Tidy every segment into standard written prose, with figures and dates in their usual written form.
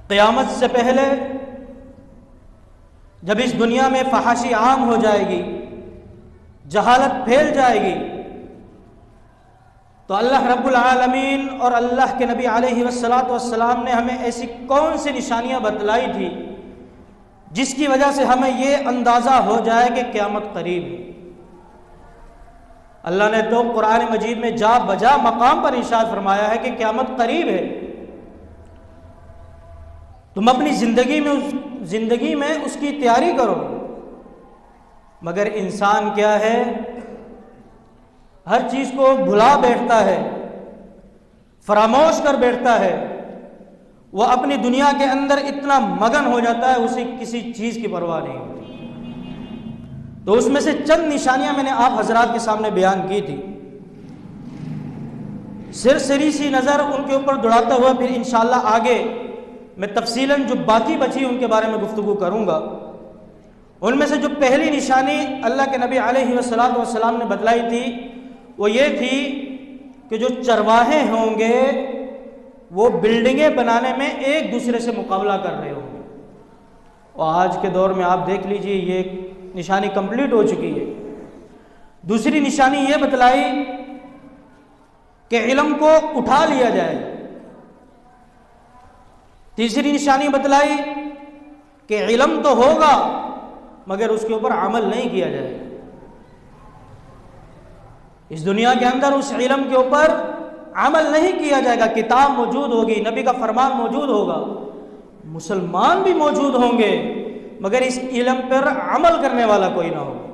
قیامت سے پہلے جب اس دنیا میں فحاشی عام ہو جائے گی، جہالت پھیل جائے گی، تو اللہ رب العالمین اور اللہ کے نبی علیہ والسلام نے ہمیں ایسی کون سی نشانیاں بتلائی تھی جس کی وجہ سے ہمیں یہ اندازہ ہو جائے کہ قیامت قریب ہے۔ اللہ نے تو قرآن مجید میں جا بجا مقام پر ارشاد فرمایا ہے کہ قیامت قریب ہے۔ تم اپنی زندگی میں اس کی تیاری کرو، مگر انسان کیا ہے، ہر چیز کو بھلا بیٹھتا ہے، فراموش کر بیٹھتا ہے، وہ اپنی دنیا کے اندر اتنا مگن ہو جاتا ہے اسے کسی چیز کی پرواہ نہیں ہوتی۔ تو اس میں سے چند نشانیاں میں نے آپ حضرات کے سامنے بیان کی تھی، سری سی نظر ان کے اوپر دوڑاتا ہوا پھر انشاءاللہ آگے میں تفصیلاً جو باقی بچی ان کے بارے میں گفتگو کروں گا۔ ان میں سے جو پہلی نشانی اللہ کے نبی علیہ والسلام نے بتلائی تھی وہ یہ تھی کہ جو چرواہے ہوں گے وہ بلڈنگیں بنانے میں ایک دوسرے سے مقابلہ کر رہے ہوں گے، اور آج کے دور میں آپ دیکھ لیجئے یہ نشانی کمپلیٹ ہو چکی ہے۔ دوسری نشانی یہ بتلائی کہ علم کو اٹھا لیا جائے۔ تیسری نشانی بتلائی کہ علم تو ہوگا مگر اس کے اوپر عمل نہیں کیا جائے گا۔ اس دنیا کے اندر اس علم کے اوپر عمل نہیں کیا جائے گا۔ کتاب موجود ہوگی، نبی کا فرمان موجود ہوگا، مسلمان بھی موجود ہوں گے، مگر اس علم پر عمل کرنے والا کوئی نہ ہوگا۔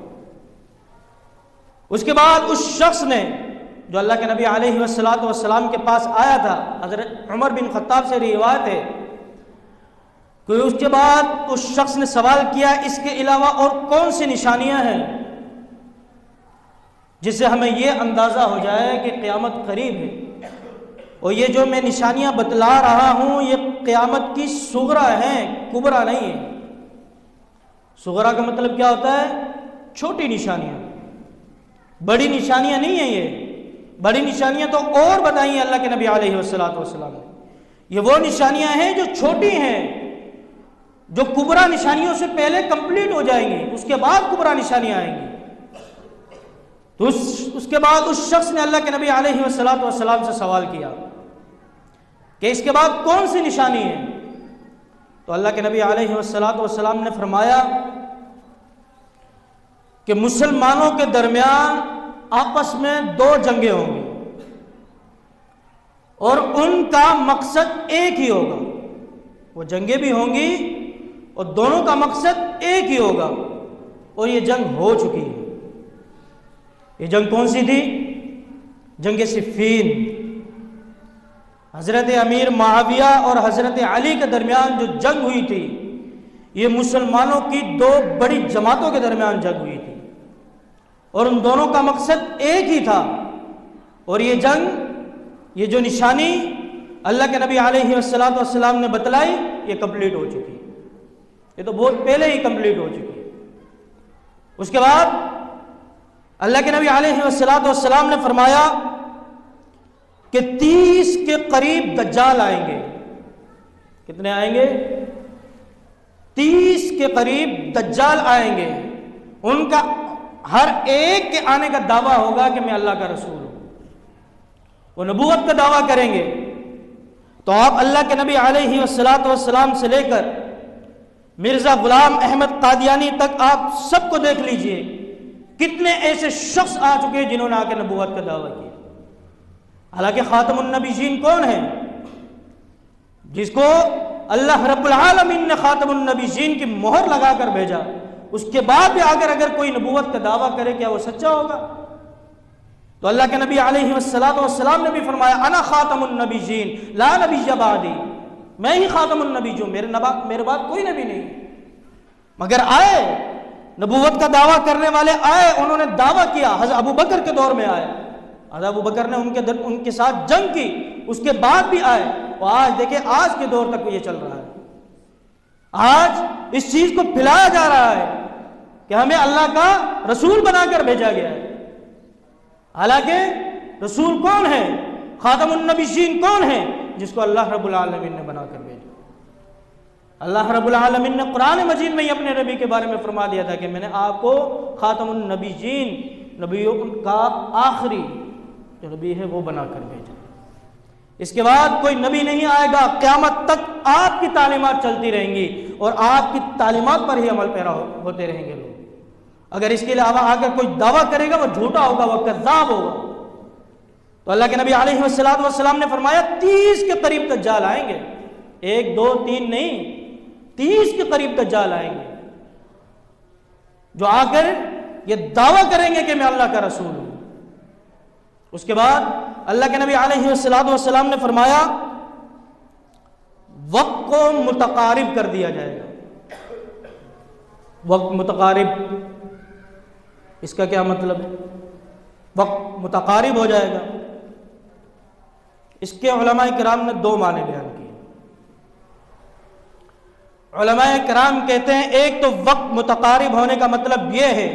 اس کے بعد اس شخص نے جو اللہ کے نبی علیہ والسلام کے پاس آیا تھا، حضرت عمر بن خطاب سے روایت ہے کہ اس کے بعد اس شخص نے سوال کیا اس کے علاوہ اور کون سی نشانیاں ہیں جس سے ہمیں یہ اندازہ ہو جائے کہ قیامت قریب ہے، اور یہ جو میں نشانیاں بتلا رہا ہوں یہ قیامت کی صغرا ہیں، کبرا نہیں ہے۔ صغرا کا مطلب کیا ہوتا ہے؟ چھوٹی نشانیاں، بڑی نشانیاں نہیں ہیں۔ یہ بڑی نشانیاں تو اور بتائیں اللہ کے نبی علیہ والسلام نے، یہ وہ نشانیاں ہیں جو چھوٹی ہیں، جو کبرا نشانیوں سے پہلے کمپلیٹ ہو جائیں گی، اس کے بعد کبرا نشانیاں آئیں گی۔ تو اس کے بعد اس شخص نے اللہ کے نبی علیہ والسلام سے سوال کیا کہ اس کے بعد کون سی نشانی ہے؟ تو اللہ کے نبی علیہ والسلام نے فرمایا کہ مسلمانوں کے درمیان آپس میں دو جنگیں ہوں گی اور ان کا مقصد ایک ہی ہوگا۔ وہ جنگیں بھی ہوں گی اور دونوں کا مقصد ایک ہی ہوگا، اور یہ جنگ ہو چکی ہے۔ یہ جنگ کون سی تھی؟ جنگ صفین۔ حضرت امیر معاویہ اور حضرت علی کے درمیان جو جنگ ہوئی تھی، یہ مسلمانوں کی دو بڑی جماعتوں کے درمیان جنگ ہوئی تھی، اور ان دونوں کا مقصد ایک ہی تھا، اور یہ جنگ، یہ جو نشانی اللہ کے نبی علیہ والسلام نے بتلائی یہ کمپلیٹ ہو چکی ہے۔ یہ تو بہت پہلے ہی کمپلیٹ ہو چکی ہے۔ اس کے بعد اللہ کے نبی علیہ والسلام نے فرمایا کہ 30 کے قریب دجال آئیں گے۔ کتنے آئیں گے؟ 30 کے قریب دجال آئیں گے۔ ان کا ہر ایک کے آنے کا دعویٰ ہوگا کہ میں اللہ کا رسول ہوں، وہ نبوت کا دعویٰ کریں گے۔ تو آپ اللہ کے نبی علیہ والسلام سے لے کر مرزا غلام احمد قادیانی تک آپ سب کو دیکھ لیجئے، کتنے ایسے شخص آ چکے ہیں جنہوں نے آ کے نبوت کا دعویٰ کیا۔ حالانکہ خاتم النبیین کون ہے؟ جس کو اللہ رب العالمین نے خاتم النبیین کی مہر لگا کر بھیجا، اس کے بعد بھی اگر کوئی نبوت کا دعویٰ کرے کیا وہ سچا ہوگا؟ تو اللہ کے نبی علیہ والسلام نے بھی فرمایا انا خاتم النبیین لا نبی بعدی، میں ہی خاتم النبی جو میرے بعد کوئی نبی نہیں۔ مگر آئے نبوت کا دعویٰ کرنے والے آئے، انہوں نے دعویٰ کیا، حضرت ابو بکر کے دور میں آئے، حضرت ابو بکر نے ان کے ساتھ جنگ کی، اس کے بعد بھی آئے، اور آج دیکھیں آج کے دور تک یہ چل رہا ہے۔ آج اس چیز کو پھیلایا جا رہا ہے کہ ہمیں اللہ کا رسول بنا کر بھیجا گیا ہے۔ حالانکہ رسول کون ہے؟ خاتم النبیین کون ہے؟ جس کو اللہ رب العالمین نے بنا کر بھیجا۔ اللہ رب العالمین نے قرآن مجید میں ہی اپنے نبی کے بارے میں فرما دیا تھا کہ میں نے آپ کو خاتم النبیین، نبیوں کا آخری جو نبی ہے وہ بنا کر بھیجا۔ اس کے بعد کوئی نبی نہیں آئے گا، قیامت تک آپ کی تعلیمات چلتی رہیں گی اور آپ کی تعلیمات پر ہی عمل پیرا ہوتے رہیں گے لوگ۔ اگر اس کے علاوہ آ کر کوئی دعویٰ کرے گا وہ جھوٹا ہوگا، وہ کذاب ہوگا۔ تو اللہ کے نبی علیہ السلام نے فرمایا 30 کے قریب دجال آئیں گے، 1 2 3 نہیں، 30 کے قریب دجال آئیں گے، جو آ کر یہ دعویٰ کریں گے کہ میں اللہ کا رسول ہوں۔ اس کے بعد اللہ کے نبی علیہ السلام نے فرمایا وقت کو متقارب کر دیا جائے گا۔ وقت متقارب، اس کا کیا مطلب ہے؟ وقت متقارب ہو جائے گا، اس کے علماء کرام نے 2 معنی بیان کیے۔ علماء کرام کہتے ہیں ایک تو وقت متقارب ہونے کا مطلب یہ ہے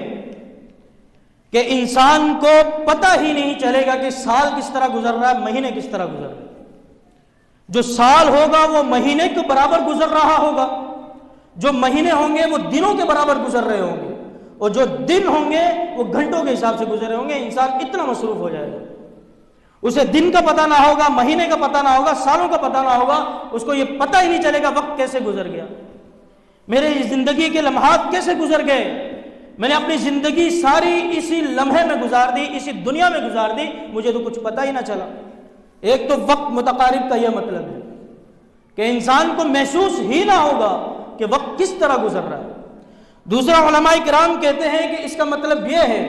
کہ انسان کو پتہ ہی نہیں چلے گا کہ سال کس طرح گزر رہا ہے، مہینے کس طرح گزر رہا ہے۔ جو سال ہوگا وہ مہینے کے برابر گزر رہا ہوگا، جو مہینے ہوں گے وہ دنوں کے برابر گزر رہے ہوں گے، اور جو دن ہوں گے وہ گھنٹوں کے حساب سے گزر رہے ہوں گے۔ انسان اتنا مصروف ہو جائے گا، اسے دن کا پتہ نہ ہوگا، مہینے کا پتہ نہ ہوگا، سالوں کا پتہ نہ ہوگا، اس کو یہ پتہ ہی نہیں چلے گا وقت کیسے گزر گیا، میرے زندگی کے لمحات کیسے گزر گئے، میں نے اپنی زندگی ساری اسی لمحے میں گزار دی، اسی دنیا میں گزار دی، مجھے تو کچھ پتہ ہی نہ چلا۔ ایک تو وقت متقارب کا یہ مطلب ہے کہ انسان کو محسوس ہی نہ ہوگا کہ وقت کس طرح گزر رہا ہے۔ دوسرا علماء کرام کہتے ہیں کہ اس کا مطلب یہ ہے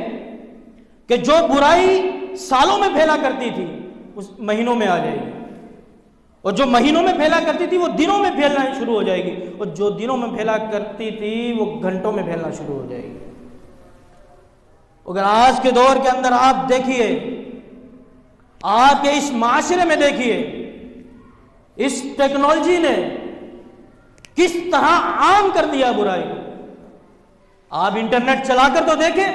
کہ جو برائی سالوں میں پھیلا کرتی تھی اس مہینوں میں آ جائے گی، اور جو مہینوں میں پھیلا کرتی تھی وہ دنوں میں پھیلنا شروع ہو جائے گی، اور جو دنوں میں پھیلا کرتی تھی وہ گھنٹوں میں پھیلنا شروع ہو جائے گی۔ اگر آج کے دور کے اندر آپ دیکھیے، آپ کے اس معاشرے میں دیکھیے، اس ٹیکنالوجی نے کس طرح عام کر دیا برائی کو۔ آپ انٹرنیٹ چلا کر تو دیکھیں،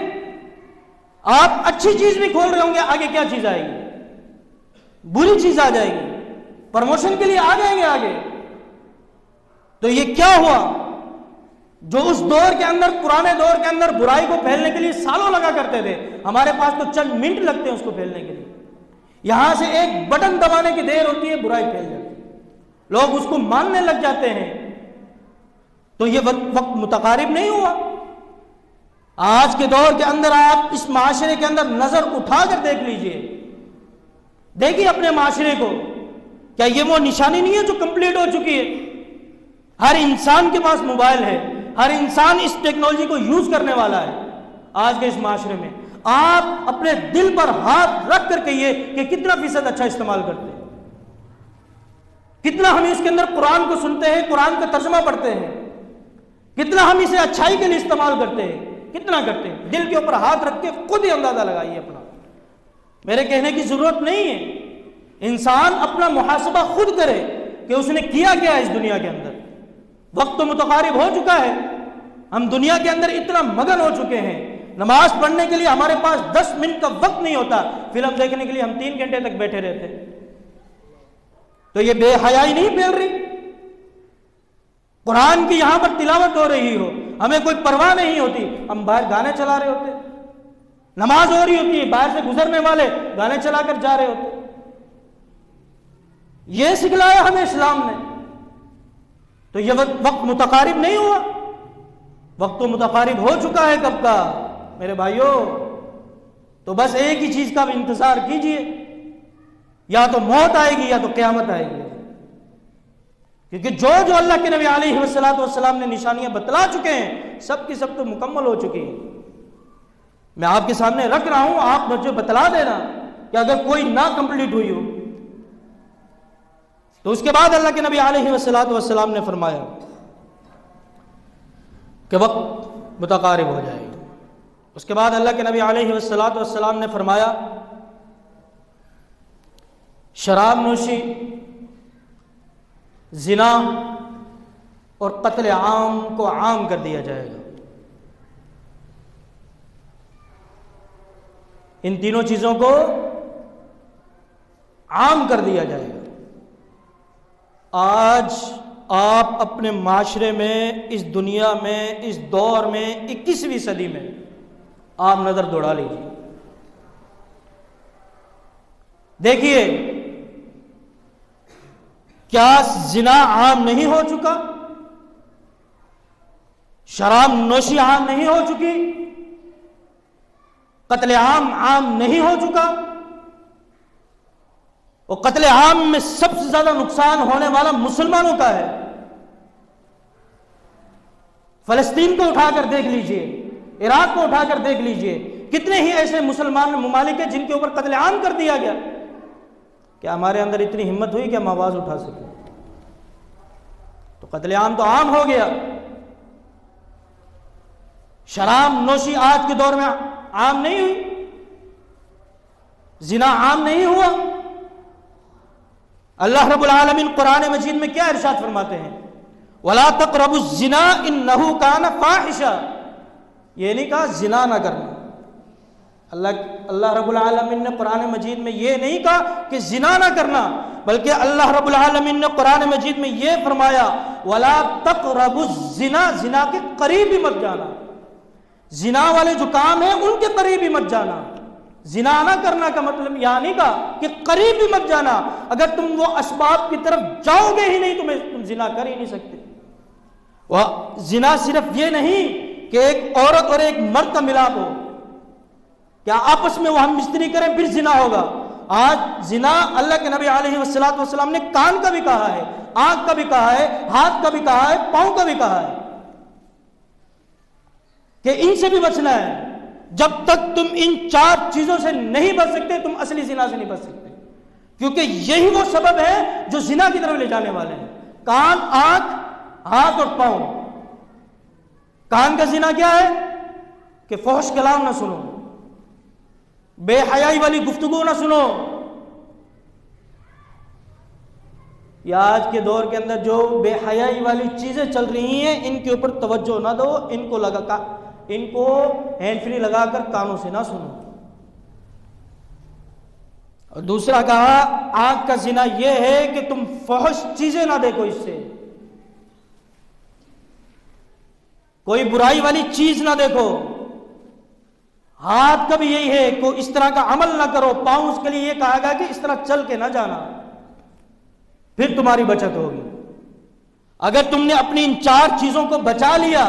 آپ اچھی چیز بھی کھول رہے ہوں گے، آگے کیا چیز آئے گی؟ بری چیز آ جائے گی، پروموشن کے لیے آ جائیں گے آگے۔ تو یہ کیا ہوا؟ جو اس دور کے اندر، پرانے دور کے اندر برائی کو پھیلنے کے لیے سالوں لگا کرتے تھے، ہمارے پاس تو چند منٹ لگتے ہیں اس کو پھیلنے کے لیے۔ یہاں سے ایک بٹن دبانے کی دیر ہوتی ہے، برائی پھیل جاتی ہے، لوگ اس کو ماننے لگ جاتے ہیں۔ تو یہ وقت متقارب نہیں ہوا؟ آج کے دور کے اندر آپ اس معاشرے کے اندر نظر اٹھا کر دیکھ لیجئے، دیکھیے اپنے معاشرے کو، کیا یہ وہ نشانی نہیں ہے جو کمپلیٹ ہو چکی ہے؟ ہر انسان کے پاس موبائل ہے، ہر انسان اس ٹیکنالوجی کو یوز کرنے والا ہے۔ آج کے اس معاشرے میں آپ اپنے دل پر ہاتھ رکھ کر کہیے کہ کتنا فیصد اچھا استعمال کرتے ہیں، کتنا ہم اس کے اندر قرآن کو سنتے ہیں، قرآن کا ترجمہ پڑھتے ہیں، کتنا ہم اسے اچھائی کے لیے استعمال کرتے ہیں، کتنا کرتے ہیں؟ دل کے اوپر ہاتھ رکھ کے خود ہی اندازہ لگائیے اپنا، میرے کہنے کی ضرورت نہیں ہے۔ انسان اپنا محاسبہ خود کرے کہ اس نے کیا کیا اس دنیا کے اندر۔ وقت تو متقارب ہو چکا ہے، ہم دنیا کے اندر اتنا مگن ہو چکے ہیں، نماز پڑھنے کے لیے ہمارے پاس 10 منٹ کا وقت نہیں ہوتا، فلم دیکھنے کے لیے ہم 3 گھنٹے تک بیٹھے رہتے ہیں۔ تو یہ بے حیائی نہیں پھیل رہی؟ قرآن کی یہاں پر تلاوت ہو رہی ہو، ہمیں کوئی پرواہ نہیں ہوتی، ہم باہر گانے چلا رہے ہوتے، نماز ہو رہی ہوتی ہے، باہر سے گزرنے والے گانے چلا کر جا رہے ہوتے۔ یہ سکھلایا ہمیں اسلام نے۔ تو یہ وقت متقارب نہیں ہوا؟ وقت تو متقارب ہو چکا ہے کب کا میرے بھائیوں۔ تو بس ایک ہی چیز کا انتظار کیجئے، یا تو موت آئے گی یا تو قیامت آئے گی، کیونکہ جو اللہ کے نبی علیہ السلام نے نشانیاں بتلا چکے ہیں، سب کی سب تو مکمل ہو چکی ہیں۔ میں آپ کے سامنے رکھ رہا ہوں، آپ مجھے بتلا دینا کہ اگر کوئی نہ کمپلیٹ ہوئی ہو۔ تو اس کے بعد اللہ کے نبی علیہ السلام نے فرمایا کہ وقت متقارب ہو جائے گا۔ اس کے بعد اللہ کے نبی علیہ السلام نے فرمایا شراب نوشی، زنا اور قتل عام کو عام کر دیا جائے گا۔ ان تینوں چیزوں کو عام کر دیا جائے گا۔ آج آپ اپنے معاشرے میں، اس دنیا میں، اس دور میں، 21ویں صدی میں آپ نظر دوڑا لیجیے، دیکھیے کیا زنا عام نہیں ہو چکا؟ شراب نوشی عام نہیں ہو چکی؟ قتل عام نہیں ہو چکا؟ اور قتل عام میں سب سے زیادہ نقصان ہونے والا مسلمانوں کا ہے۔ فلسطین کو اٹھا کر دیکھ لیجئے، عراق کو اٹھا کر دیکھ لیجئے، کتنے ہی ایسے مسلمان ممالک ہیں جن کے اوپر قتل عام کر دیا گیا۔ کیا ہمارے اندر اتنی ہمت ہوئی کہ ہم آواز اٹھا سکیں؟ تو قتل عام تو عام ہو گیا۔ شراب نوشی آج کے دور میں عام نہیں ہوئی، زنا عام نہیں ہوا۔ اللہ رب العالمین قرآن مجید میں کیا ارشاد فرماتے ہیں؟ وَلَا تَقْرَبُوا الزِّنَا إِنَّهُ كَانَ فَاحِشًا، یہ نہیں کہا زنا نہ کرنا۔ اللہ رب العالمین نے قرآن مجید میں یہ نہیں کہا کہ زنا نہ کرنا، بلکہ اللہ رب العالمین نے قرآن مجید میں یہ فرمایا وَلَا تَقْرَبُوا الزِّنَا، زنا کے قریب ہی مت جانا۔ زنا والے جو کام ہیں ان کے قریب ہی مت جانا۔ زنا نہ کرنا کا مطلب یعنی کا کہ قریب ہی مت جانا۔ اگر تم وہ اسباب کی طرف جاؤ گے ہی نہیں تم زنا کر ہی نہیں سکتے۔ وہ زنا صرف یہ نہیں کہ ایک عورت اور ایک مرد کا ملاپ ہو، کیا آپس میں وہ ہم مستری کریں پھر زنا ہوگا؟ آج زنا اللہ کے نبی علیہ والسلام نے کان کا بھی کہا ہے، آنکھ کا بھی کہا ہے، ہاتھ کا بھی کہا ہے، پاؤں کا بھی کہا ہے کہ ان سے بھی بچنا ہے۔ جب تک تم ان 4 چیزوں سے نہیں بچ سکتے تم اصلی زنا سے نہیں بچ سکتے، کیونکہ یہی وہ سبب ہے جو زنا کی طرف لے جانے والے ہیں۔ کان، آنکھ، ہاتھ اور پاؤں۔ کان کا زنا کیا ہے کہ فحش کلام نہ سنو، بے حیائی والی گفتگو نہ سنو۔ یا آج کے دور کے اندر جو بے حیائی والی چیزیں چل رہی ہیں ان کے اوپر توجہ نہ دو، ان کو ہینڈ فری لگا کر کانوں سے نہ سنو۔ اور دوسرا کہا آنکھ کا زنا یہ ہے کہ تم فحش چیزیں نہ دیکھو، اس سے کوئی برائی والی چیز نہ دیکھو۔ ہاتھ کا بھی یہی ہے کہ اس طرح کا عمل نہ کرو۔ پاؤں اس کے لیے یہ کہا گیا کہ اس طرح چل کے نہ جانا، پھر تمہاری بچت ہوگی۔ اگر تم نے اپنی ان 4 چیزوں کو بچا لیا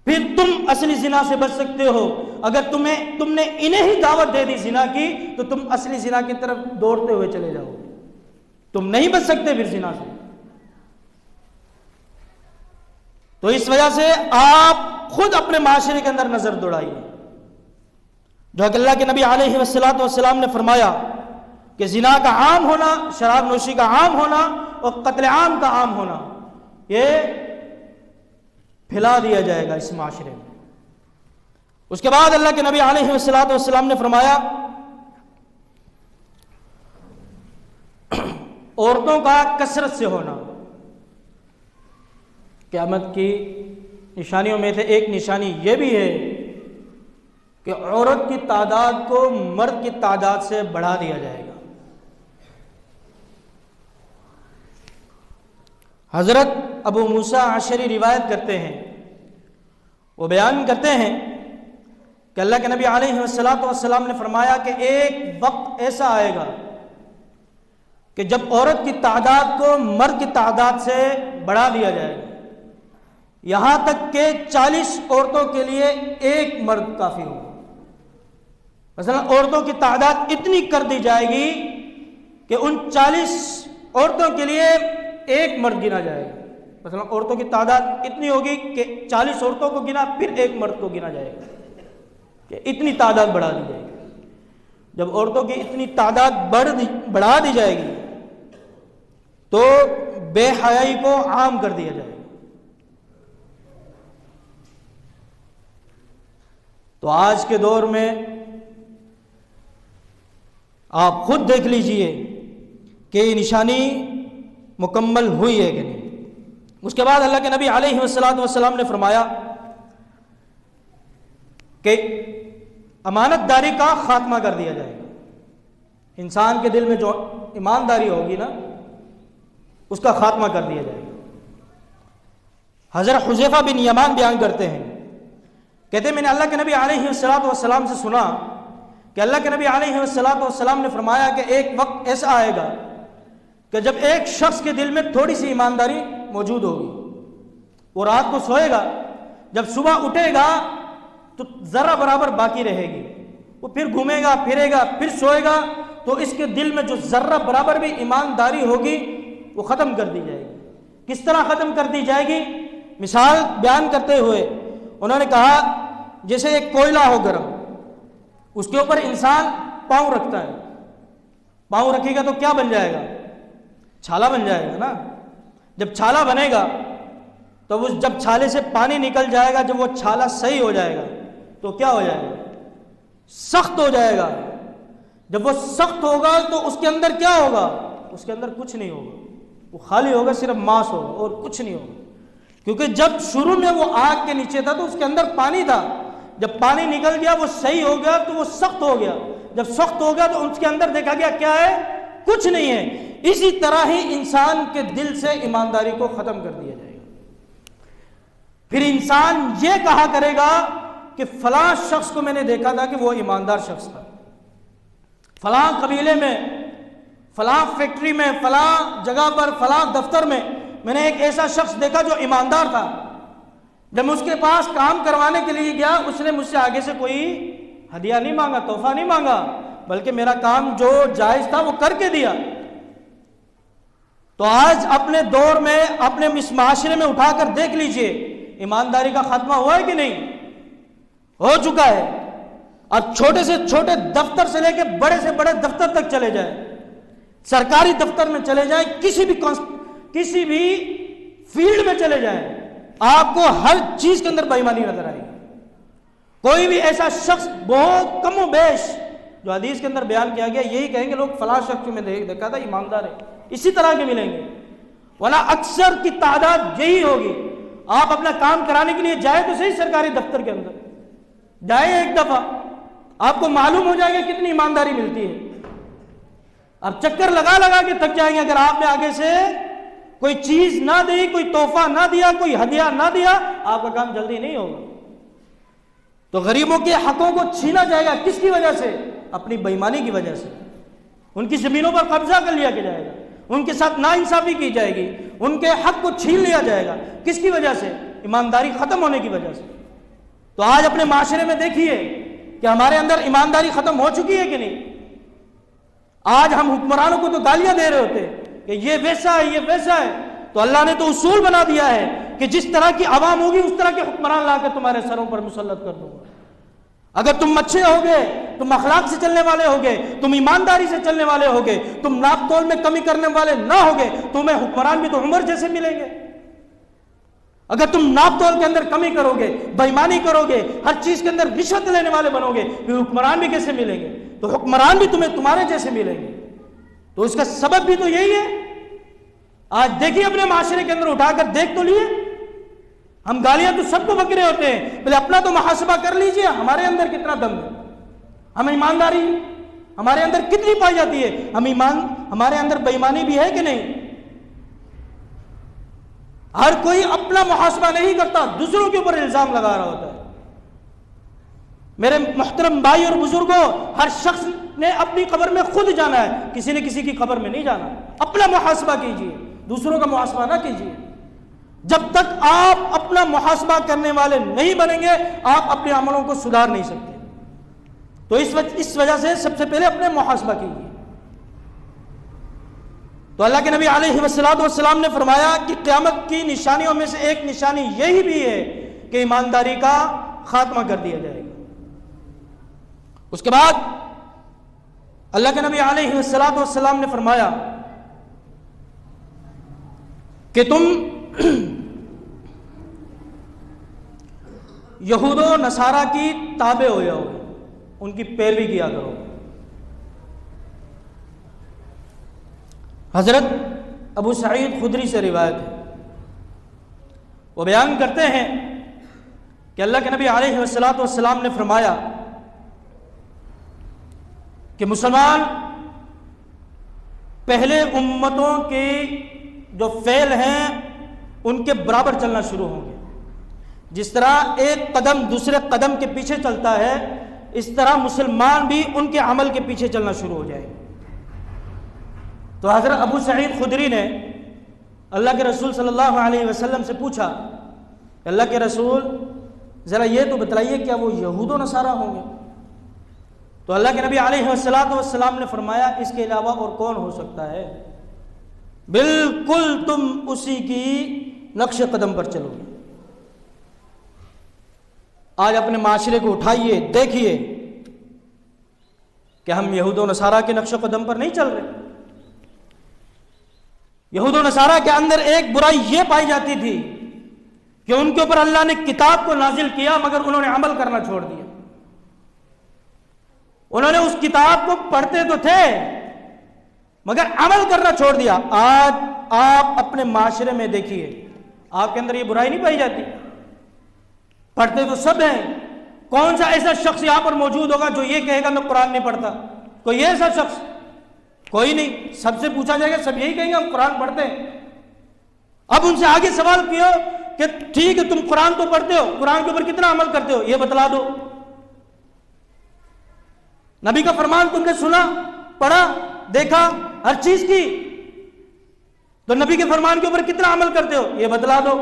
پھر تم اصلی زنا سے بچ سکتے ہو۔ اگر تم نے انہیں ہی دعوت دے دی زنا کی تو تم اصلی زنا کی طرف دوڑتے ہوئے چلے جاؤ، تم نہیں بچ سکتے پھر زنا سے۔ تو اس وجہ سے آپ خود اپنے معاشرے کے اندر نظر دوڑائیے۔ جو کہ اللہ کے نبی علیہ والسلام نے فرمایا کہ زنا کا عام ہونا، شراب نوشی کا عام ہونا اور قتل عام کا عام ہونا، یہ پھیلا دیا جائے گا اس معاشرے میں۔ اس کے بعد اللہ کے نبی علیہ والسلام نے فرمایا عورتوں کا کثرت سے ہونا۔ قیامت کی نشانیوں میں سے ایک نشانی یہ بھی ہے کہ عورت کی تعداد کو مرد کی تعداد سے بڑھا دیا جائے گا۔ حضرت ابو موسیٰ اشعری روایت کرتے ہیں، وہ بیان کرتے ہیں کہ اللہ کے نبی علیہ والسلام نے فرمایا کہ ایک وقت ایسا آئے گا کہ جب عورت کی تعداد کو مرد کی تعداد سے بڑھا دیا جائے گا، یہاں تک کہ 40 عورتوں کے لیے ایک مرد کافی ہوگا۔ مثلا عورتوں کی تعداد اتنی کر دی جائے گی کہ ان 40 عورتوں کے لیے ایک مرد گنا جائے گا۔ مثلا عورتوں کی تعداد اتنی ہوگی کہ 40 عورتوں کو گنا پھر ایک مرد کو گنا جائے گا، کہ اتنی تعداد بڑھا دی جائے گی۔ جب عورتوں کی اتنی تعداد بڑھا دی جائے گی تو بے حیائی کو عام کر دیا جائے گا۔ تو آج کے دور میں آپ خود دیکھ لیجئے کہ یہ نشانی مکمل ہوئی ہے کہ نہیں۔ اس کے بعد اللہ کے نبی علیہ والسلام نے فرمایا کہ امانت داری کا خاتمہ کر دیا جائے گا۔ انسان کے دل میں جو ایمانداری ہوگی نا، اس کا خاتمہ کر دیا جائے گا۔ حضرت حذیفہ بن یمان بیان کرتے ہیں، کہتے ہیں میں نے اللہ کے نبی علیہ السلام سے سنا کہ اللہ کے نبی علیہ السلام نے فرمایا کہ ایک وقت ایسا آئے گا کہ جب ایک شخص کے دل میں تھوڑی سی ایمانداری موجود ہوگی، وہ رات کو سوئے گا، جب صبح اٹھے گا تو ذرہ برابر باقی رہے گی، وہ پھر گھومے گا پھرے گا پھر سوئے گا تو اس کے دل میں جو ذرہ برابر بھی ایمانداری ہوگی وہ ختم کر دی جائے گی۔ کس طرح ختم کر دی جائے گی؟ مثال بیان کرتے ہوئے انہوں نے کہا جیسے ایک کوئلہ ہو گرم، اس کے اوپر انسان پاؤں رکھتا ہے، پاؤں رکھے گا تو کیا بن جائے گا؟ چھالا بن جائے گا نا۔ جب چھالا بنے گا تو وہ جب چھالے سے پانی نکل جائے گا، جب وہ چھالا صحیح ہو جائے گا تو کیا ہو جائے گا؟ سخت ہو جائے گا۔ جب وہ سخت ہوگا تو اس کے اندر کیا ہوگا؟ اس کے اندر کچھ نہیں ہوگا، وہ خالی ہوگا، صرف ماس ہوگا اور کچھ نہیں ہوگا، کیونکہ جب شروع میں وہ آگ کے نیچے تھا تو اس کے اندر پانی تھا، جب پانی نکل گیا وہ صحیح ہو گیا تو وہ سخت ہو گیا، جب سخت ہو گیا تو اس کے اندر دیکھا گیا کیا ہے؟ کچھ نہیں ہے۔ اسی طرح ہی انسان کے دل سے ایمانداری کو ختم کر دیا جائے گا، پھر انسان یہ کہا کرے گا کہ فلاں شخص کو میں نے دیکھا تھا کہ وہ ایماندار شخص تھا، فلاں قبیلے میں، فلاں فیکٹری میں، فلاں جگہ پر، فلاں دفتر میں نے ایک ایسا شخص دیکھا جو ایماندار تھا، جب میں اس کے پاس کام کروانے کے لیے گیا اس نے مجھ سے آگے سے کوئی ہدیہ نہیں مانگا، تحفہ نہیں مانگا، بلکہ میرا کام جو جائز تھا وہ کر کے دیا۔ تو آج اپنے دور میں اپنے اس معاشرے میں اٹھا کر دیکھ لیجئے ایمانداری کا خاتمہ ہوا ہے کہ نہیں؟ ہو چکا ہے۔ اور چھوٹے سے چھوٹے دفتر سے لے کے بڑے سے بڑے دفتر تک چلے جائیں، سرکاری دفتر میں چلے جائیں، کسی بھی فیلڈ میں چلے جائیں، آپ کو ہر چیز کے اندر بے ایمانی نظر آئے گی۔ کوئی بھی ایسا شخص بہت کم و بیش جو حدیث کے اندر بیان کیا گیا یہی کہیں گے لوگ فلاں شخص میں دیکھا تھا ایماندار ہے، اسی طرح کے ملیں گے، ورنہ اکثر کی تعداد یہی ہوگی۔ آپ اپنا کام کرانے کے لیے جائے تو صحیح سرکاری دفتر کے اندر جائے ایک دفعہ، آپ کو معلوم ہو جائے گا کتنی ایمانداری ملتی ہے۔ اب چکر لگا لگا کے تھک جائیں گے اگر آپ نے آگے سے کوئی چیز نہ دی، کوئی تحفہ نہ دیا، کوئی ہدیہ نہ دیا، آپ کا کام جلدی نہیں ہوگا۔ تو غریبوں کے حقوں کو چھینا جائے گا، کس کی وجہ سے؟ اپنی بے ایمانی کی وجہ سے۔ ان کی زمینوں پر قبضہ کر لیا جائے گا، ان کے ساتھ ناانصافی کی جائے گی، ان کے حق کو چھین لیا جائے گا، کس کی وجہ سے؟ ایمانداری ختم ہونے کی وجہ سے۔ تو آج اپنے معاشرے میں دیکھیے کہ ہمارے اندر ایمانداری ختم ہو چکی ہے کہ نہیں؟ آج ہم حکمرانوں کو تو گالیاں دے رہے ہوتے ہیں کہ یہ ویسا ہے، یہ ویسا ہے، تو اللہ نے تو اصول بنا دیا ہے کہ جس طرح کی عوام ہوگی اس طرح کے حکمران لا کر تمہارے سروں پر مسلط کر دوں گا۔ اگر تم اچھے ہوگے، تم اخلاق سے چلنے والے ہوگے، تم ایمانداری سے چلنے والے ہوگے، تم ناپ تول میں کمی کرنے والے نہ ہوگے، تمہیں حکمران بھی تو عمر جیسے ملیں گے۔ اگر تم ناپ تول کے اندر کمی کرو گے، بے ایمانی کرو گے، ہر چیز کے اندر رشوت لینے والے بنو گے، پھر حکمران بھی کیسے ملیں گے؟ تو حکمران بھی تمہارے جیسے ملیں گے۔ تو اس کا سبب بھی تو یہی ہے۔ آج دیکھیے اپنے معاشرے کے اندر اٹھا کر دیکھ تو لیے، ہم گالیاں تو سب کو بکرے ہوتے ہیں، پہلے اپنا تو محاسبہ کر لیجئے، ہمارے اندر کتنا دم ہے، ہم ایمانداری ہمارے اندر کتنی پائی جاتی ہے، ہمارے اندر بے ایمانی بھی ہے کہ نہیں؟ ہر کوئی اپنا محاسبہ نہیں کرتا، دوسروں کے اوپر الزام لگا رہا ہوتا ہے۔ میرے محترم بھائی اور بزرگوں، ہر شخص نے اپنی قبر میں خود جانا ہے، کسی نے کسی کی قبر میں نہیں جانا۔ اپنا محاسبہ کیجئے، دوسروں کا محاسبہ نہ کیجئے۔ جب تک آپ اپنا محاسبہ کرنے والے نہیں بنیں گے آپ اپنے عملوں کو سدھار نہیں سکتے۔ تو اس وجہ سے سب سے پہلے اپنے محاسبہ کیجئے۔ تو اللہ کے نبی علیہ السلام نے فرمایا کہ قیامت کی نشانیوں میں سے ایک نشانی یہی بھی ہے کہ ایمانداری کا خاتمہ کر دیا جائے گا۔ اس کے بعد اللہ کے نبی علیہ السلام نے فرمایا کہ تم یہود و نصارہ کی تابع ہو جاؤ، ان کی پیروی کیا کرو۔ حضرت ابو سعید خدری سے روایت ہے، وہ بیان کرتے ہیں کہ اللہ کے نبی علیہ السلام نے فرمایا کہ مسلمان پہلے امتوں کی جو فعل ہیں ان کے برابر چلنا شروع ہوں گے. جس طرح ایک قدم دوسرے قدم کے پیچھے چلتا ہے، اس طرح مسلمان بھی ان کے عمل کے پیچھے چلنا شروع ہو جائے گا. تو حضرت ابو سعید خدری نے اللہ کے رسول صلی اللہ علیہ وسلم سے پوچھا کہ اللہ کے رسول ذرا یہ تو بتلائیے کیا وہ یہود و نصارہ ہوں گے؟ تو اللہ کے نبی علیہ السلام نے فرمایا اس کے علاوہ اور کون ہو سکتا ہے؟ بالکل تم اسی کی نقش قدم پر چلو گے. آج اپنے معاشرے کو اٹھائیے، دیکھیے کہ ہم یہود و نصارہ کے نقش قدم پر نہیں چل رہے. یہود و نصارہ کے اندر ایک برائی یہ پائی جاتی تھی کہ ان کے اوپر اللہ نے کتاب کو نازل کیا مگر انہوں نے عمل کرنا چھوڑ دیا. انہوں نے اس کتاب کو پڑھتے تو تھے مگر عمل کرنا چھوڑ دیا. آج آپ اپنے معاشرے میں دیکھیے، آپ کے اندر یہ برائی نہیں پائی جاتی؟ پڑھتے تو سب ہیں. کون سا ایسا شخص یہاں پر موجود ہوگا جو یہ کہے گا میں قرآن نہیں پڑھتا؟ کوئی ایسا شخص؟ کوئی نہیں. سب سے پوچھا جائے گا، سب یہی کہیں گے ہم قرآن پڑھتے ہیں. اب ان سے آگے سوال کیا کہ ٹھیک ہے تم قرآن تو پڑھتے ہو، قرآن کے اوپر کتنا عمل کرتے ہو یہ بتلا دو. نبی کا فرمان تم نے سنا، پڑھا، دیکھا، ہر چیز کی، تو نبی کے فرمان کے اوپر کتنا عمل کرتے ہو یہ بتلا دو.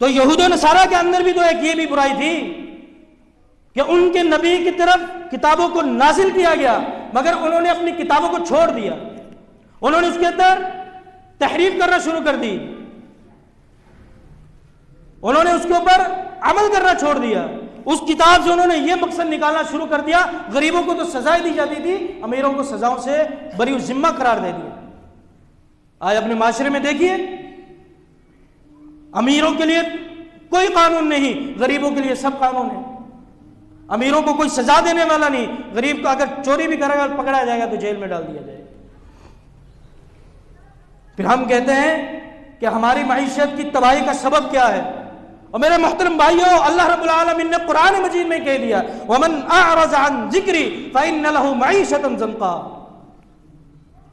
تو یہود و نصارہ کے اندر بھی تو ایک یہ بھی برائی تھی کہ ان کے نبی کی طرف کتابوں کو نازل کیا گیا مگر انہوں نے اپنی کتابوں کو چھوڑ دیا. انہوں نے اس کے اندر تحریف کرنا شروع کر دی، انہوں نے اس کے اوپر عمل کرنا چھوڑ دیا. اس کتاب سے انہوں نے یہ مقصد نکالنا شروع کر دیا، غریبوں کو تو سزائیں دی جاتی تھی، امیروں کو سزاؤں سے بری ذمہ قرار دے دیا. آج اپنے معاشرے میں دیکھیے، امیروں کے لیے کوئی قانون نہیں، غریبوں کے لیے سب قانون ہے. امیروں کو کوئی سزا دینے والا نہیں، غریب کو اگر چوری بھی کرے گا پکڑا جائے گا تو جیل میں ڈال دیا جائے گا. پھر ہم کہتے ہیں کہ ہماری معیشت کی تباہی کا سبب کیا ہے؟ اور میرے محترم بھائیوں، اللہ رب العالمین نے قرآن مجید میں کہہ دیا وَمَنْ أَعْرَضَ عَنْ ذِكْرِي فَإِنَّ لَهُ مَعِيشَةً ضَنْكًا.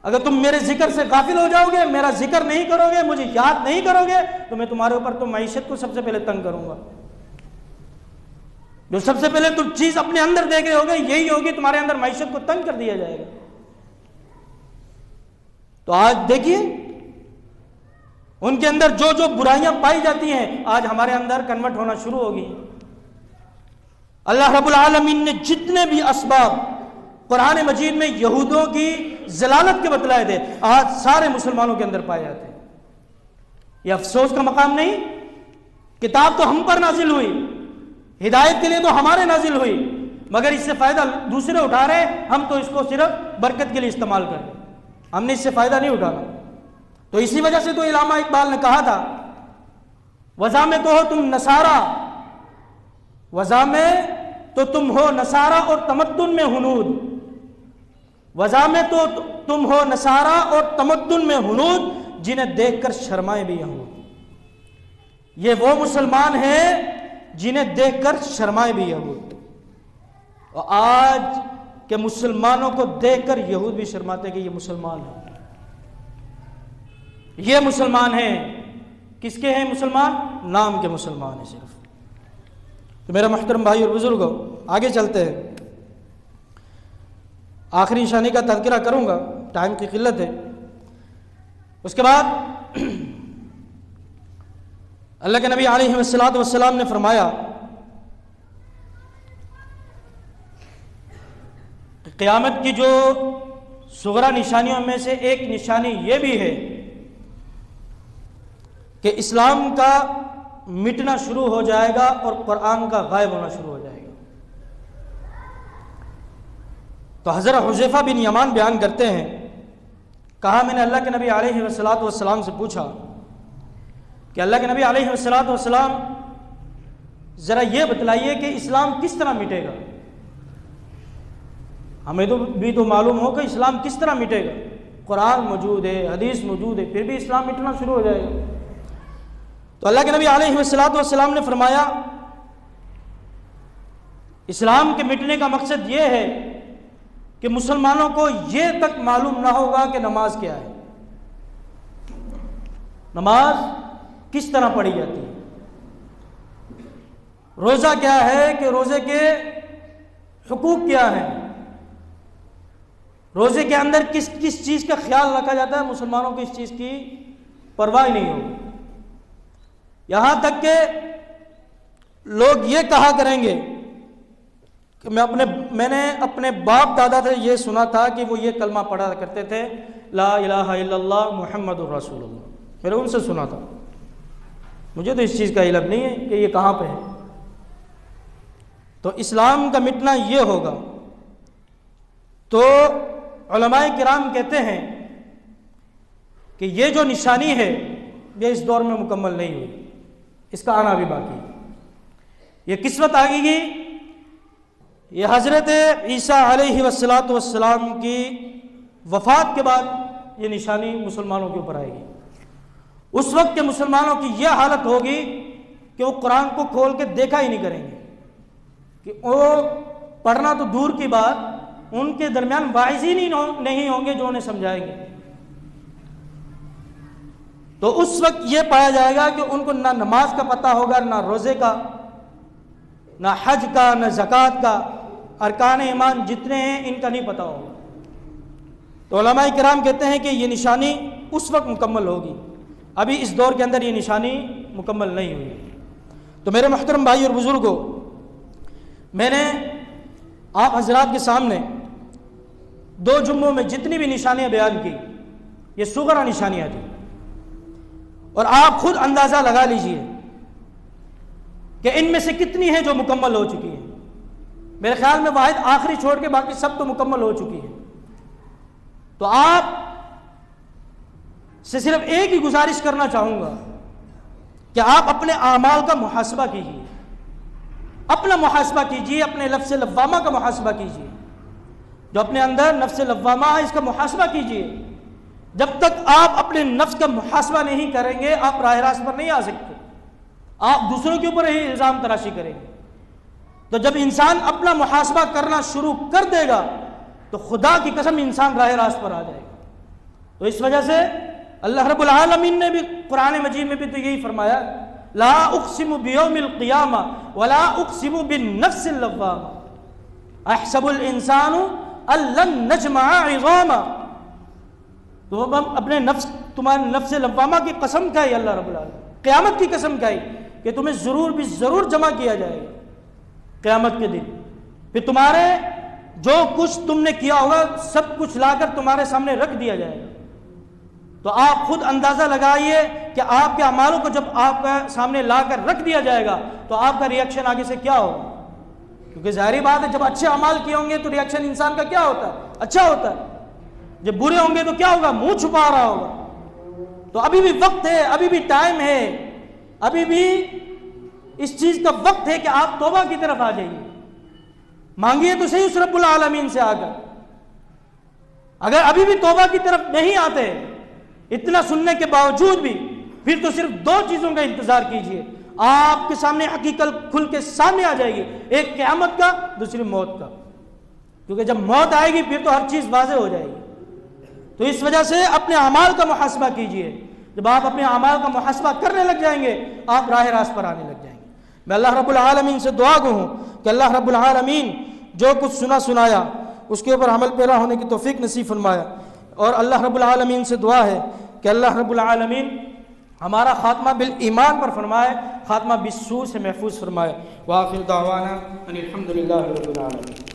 اگر تم میرے ذکر سے غافل ہو جاؤ گے، میرا ذکر نہیں کرو گے، مجھے یاد نہیں کرو گے، تو میں تمہارے اوپر تو معیشت کو سب سے پہلے تنگ کروں گا. جو سب سے پہلے تم چیز اپنے اندر دیکھے ہوگے یہی ہوگی، تمہارے اندر معیشت کو تنگ کر دیا جائے گا. تو آج دیکھیے ان کے اندر جو جو برائیاں پائی جاتی ہیں آج ہمارے اندر کنورٹ ہونا شروع ہوگی. اللہ رب العالمین نے جتنے بھی اسباب قرآن مجید میں یہودوں کی ضلالت کے بتلائے تھے آج سارے مسلمانوں کے اندر پائے جاتے ہیں. یہ افسوس کا مقام نہیں، کتاب تو ہم پر نازل ہوئی، ہدایت کے لیے تو ہمارے نازل ہوئی، مگر اس سے فائدہ دوسرے اٹھا رہے، ہم تو اس کو صرف برکت کے لیے استعمال کر رہے، ہم نے اس سے فائدہ نہیں اٹھانا. تو اسی وجہ سے تو علامہ اقبال نے کہا تھا وضع میں تو ہو تم نصارہ، وضع میں تو تم ہو نصارہ اور تمدن میں ہنود، وضع میں تو تم ہو نصارہ اور تمدن میں ہنود، جنہیں دیکھ کر شرمائے بھی یہود. یہ وہ مسلمان ہیں جنہیں دیکھ کر شرمائے بھی یہود. اور آج کے مسلمانوں کو دیکھ کر یہود بھی شرماتے کہ یہ مسلمان ہیں، یہ مسلمان ہیں. کس کے ہیں مسلمان؟ نام کے مسلمان ہیں صرف. تو میرا محترم بھائی اور بزرگوں، آگے چلتے ہیں. آخری نشانی کا تذکرہ کروں گا، ٹائم کی قلت ہے. اس کے بعد اللہ کے نبی علیہ السلام نے فرمایا کہ قیامت کی جو صغرا نشانیوں میں سے ایک نشانی یہ بھی ہے کہ اسلام کا مٹنا شروع ہو جائے گا اور قرآن کا غائب ہونا شروع ہو جائے گا. تو حضرت حذیفہ بن یمان بیان کرتے ہیں، کہا میں نے اللہ کے نبی علیہ السلام سے پوچھا کہ اللہ کے نبی علیہ السلام ذرا یہ بتلائیے کہ اسلام کس طرح مٹے گا. ہمیں تو بھی تو معلوم ہو کہ اسلام کس طرح مٹے گا، قرآن موجود ہے، حدیث موجود ہے، پھر بھی اسلام مٹنا شروع ہو جائے گا. تو اللہ کے نبی علیہ السلام نے فرمایا اسلام کے مٹنے کا مقصد یہ ہے کہ مسلمانوں کو یہ تک معلوم نہ ہوگا کہ نماز کیا ہے، نماز کس طرح پڑھی جاتی ہے، روزہ کیا ہے، کہ روزے کے حقوق کیا ہیں، روزے کے اندر کس کس چیز کا خیال رکھا جاتا ہے، مسلمانوں کو اس چیز کی پرواہ نہیں ہوگی۔ یہاں تک کہ لوگ یہ کہا کریں گے کہ میں نے اپنے باپ دادا سے یہ سنا تھا کہ وہ یہ کلمہ پڑھا کرتے تھے، لا الہ الا اللہ محمد الرسول اللہ، میں نے ان سے سنا تھا، مجھے تو اس چیز کا علم نہیں ہے کہ یہ کہاں پہ ہے۔ تو اسلام کا مٹنا یہ ہوگا۔ تو علماء کرام کہتے ہیں کہ یہ جو نشانی ہے یہ اس دور میں مکمل نہیں ہوئی، اس کا آنا بھی باقی ہے۔ یہ قسمت آگے گی، یہ حضرت عیسیٰ علیہ والسلام کی وفات کے بعد یہ نشانی مسلمانوں کے اوپر آئے گی۔ اس وقت کے مسلمانوں کی یہ حالت ہوگی کہ وہ قرآن کو کھول کے دیکھا ہی نہیں کریں گے، کہ وہ پڑھنا تو دور کی بات، ان کے درمیان واعظ ہی نہیں ہوں گے جو انہیں سمجھائیں گے۔ تو اس وقت یہ پایا جائے گا کہ ان کو نہ نماز کا پتہ ہوگا، نہ روزے کا، نہ حج کا، نہ زکوٰۃ کا، ارکان ایمان جتنے ہیں ان کا نہیں پتہ ہوگا۔ تو علماء کرام کہتے ہیں کہ یہ نشانی اس وقت مکمل ہوگی، ابھی اس دور کے اندر یہ نشانی مکمل نہیں ہوئی۔ تو میرے محترم بھائی اور بزرگوں، میں نے آپ حضرات کے سامنے 2 جمعوں میں جتنی بھی نشانیاں بیان کی، یہ صغرا نشانیاں تھیں، اور آپ خود اندازہ لگا لیجئے کہ ان میں سے کتنی ہیں جو مکمل ہو چکی ہیں۔ میرے خیال میں واحد آخری چھوڑ کے باقی سب تو مکمل ہو چکی ہیں۔ تو آپ سے صرف ایک ہی گزارش کرنا چاہوں گا کہ آپ اپنے اعمال کا محاسبہ کیجیے، اپنا محاسبہ کیجیے، اپنے نفس لوامہ کا محاسبہ کیجیے، جو اپنے اندر نفس لوامہ ہے اس کا محاسبہ کیجیے۔ جب تک آپ اپنے نفس کا محاسبہ نہیں کریں گے آپ راہ راست پر نہیں آ سکتے، آپ دوسروں کے اوپر ہی الزام تراشی کریں گے۔ تو جب انسان اپنا محاسبہ کرنا شروع کر دے گا تو خدا کی قسم انسان راہ راست پر آ جائے گا۔ تو اس وجہ سے اللہ رب العالمین نے بھی قرآن مجید میں بھی تو یہی فرمایا، لا اقسم بیوم القیامہ ولا اقسم بالنفس اللوامہ احسب الانسان ان لن نجمع عظاما۔ تو ہم اپنے تمہارے نفس لوامہ کی قسم کھائی، اللہ رب العالمین قیامت کی قسم کھائی کہ تمہیں ضرور بھی ضرور جمع کیا جائے گا قیامت کے دن، پھر تمہارے جو کچھ تم نے کیا ہوگا سب کچھ لا کر تمہارے سامنے رکھ دیا جائے گا۔ تو آپ خود اندازہ لگائیے کہ آپ کے اعمالوں کو جب آپ کے سامنے لا کر رکھ دیا جائے گا تو آپ کا ری ایکشن آگے سے کیا ہوگا، کیونکہ ظاہری بات ہے جب اچھے اعمال کیے ہوں گے تو ری ایکشن انسان کا کیا ہوتا ہے، اچھا ہوتا ہے، جب برے ہوں گے تو کیا ہوگا، منہ چھپا رہا ہوگا۔ تو ابھی بھی وقت ہے، ابھی بھی ٹائم ہے، ابھی بھی اس چیز کا وقت ہے کہ آپ توبہ کی طرف آ جائیے، مانگیے تو صحیح اس رب العالمین سے آ کر۔ اگر ابھی بھی توبہ کی طرف نہیں آتے اتنا سننے کے باوجود بھی، پھر تو صرف 2 چیزوں کا انتظار کیجئے، آپ کے سامنے حقیقت کھل کے سامنے آ جائے گی، ایک قیامت کا، دوسری موت کا، کیونکہ جب موت آئے گی پھر تو ہر چیز واضح ہو جائے گی۔ تو اس وجہ سے اپنے اعمال کا محاسبہ کیجئے، جب آپ اپنے اعمال کا محاسبہ کرنے لگ جائیں گے آپ راہ راست پر آنے لگ جائیں گے۔ میں اللہ رب العالمین سے دعا گو ہوں کہ اللہ رب العالمین جو کچھ سنایا اس کے اوپر عمل پیرا ہونے کی توفیق نصیب فرمایا، اور اللہ رب العالمین سے دعا ہے کہ اللہ رب العالمین ہمارا خاتمہ بالایمان پر فرمائے، خاتمہ بالسوء سے محفوظ فرمائے۔ وآخر دعوانا ان الحمد للہ رب العالمین۔